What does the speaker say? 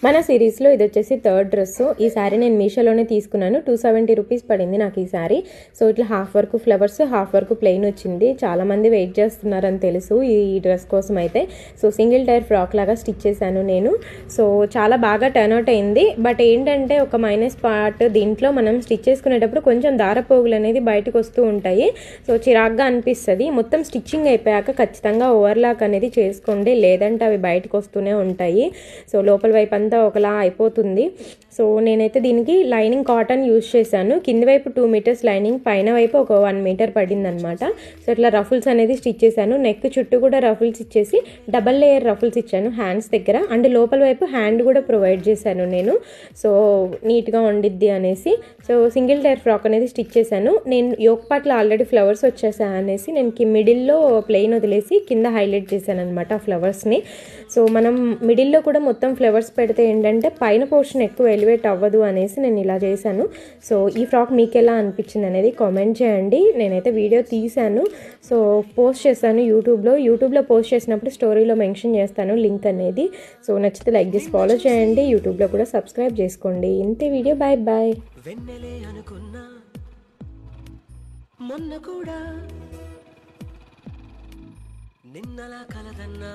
మన సిరీస్లో ఇది వచ్చేసి థర్డ్ డ్రెస్. ఈ శారీ నేను మీషోలోనే తీసుకున్నాను. 270 రూపీస్ పడింది నాకు ఈ శారీ. సో ఇట్లా half work flowers, half work plain వచ్చింది. చాలామంది వెయిట్ చేస్తున్నారని తెలుసు ఈ డ్రెస్ కోసం అయితే. సో సింగిల్ టైర్ ఫ్రాక్ లాగా స్టిచ్ చేశాను నేను. సో చాలా బాగా టర్న్ అవుట్ అయింది. బట్ ఏంటంటే ఒక మైనస్ పార్ట్, దీంట్లో మనం స్టిచ్ చేసుకునేటప్పుడు కొంచెం దారపోగులు అనేది బయటకు వస్తూ ఉంటాయి. సో చిరాగ్గా అనిపిస్తుంది. మొత్తం స్టిచ్చింగ్ అయిపోయాక ఖచ్చితంగా ఓవర్లాక్ అనేది చేసుకోండి, లేదంటే అవి బయటకు వస్తూనే ఉంటాయి. సో లోపల వైపు అంతా ఒకలా అయిపోతుంది. సో నేనైతే దీనికి లైనింగ్ కాటన్ యూజ్ చేశాను. కింది వైపు 2 మీటర్స్ లైనింగ్, పైన వైపు ఒక 1 మీటర్ పడింది అనమాట. సో ఇట్లా రఫుల్స్ అనేది స్టిచ్ చేశాను. నెక్ చుట్టూ కూడా రఫుల్స్ ఇచ్చేసి డబల్ లేయర్ రఫుల్స్ ఇచ్చాను హ్యాండ్స్ దగ్గర. అండ్ లోపల వైపు హ్యాండ్ కూడా ప్రొవైడ్ చేశాను నేను. సో నీట్గా ఉండిద్ది అనేసి. సో సింగిల్ టైర్ ఫ్రాక్ అనేది స్టిచ్ చేశాను. నేను యోక్ పార్ట్లో ఆల్రెడీ ఫ్లవర్స్ వచ్చేసాయి అనేసి నేను మిడిల్లో ప్లెయిన్ వదిలేసి కింద హైలైట్ చేశాను అనమాట ఫ్లవర్స్ని. సో మనం మిడిల్లో కూడా మొత్తం ఫ్లవర్స్ పెడితే ఏంటంటే పైన పోర్షన్ ఎక్కువ ఎలివేట్ అవ్వదు అనేసి నేను ఇలా చేశాను. సో ఈ ఫ్రాక్ మీకు ఎలా అనిపించింది అనేది కామెంట్ చేయండి. నేనైతే వీడియో తీశాను, సో పోస్ట్ చేశాను యూట్యూబ్లో పోస్ట్ చేసినప్పుడు స్టోరీలో మెన్షన్ చేస్తాను లింక్ అనేది. సో నచ్చితే లైక్ చేసి ఫాలో చేయండి. యూట్యూబ్లో కూడా సబ్స్క్రైబ్ చేసుకోండి. ఇంతే వీడియో. Bye bye. వెన్నెలే అనుకున్నా మొన్న కూడా నిన్నలా కలదన్నా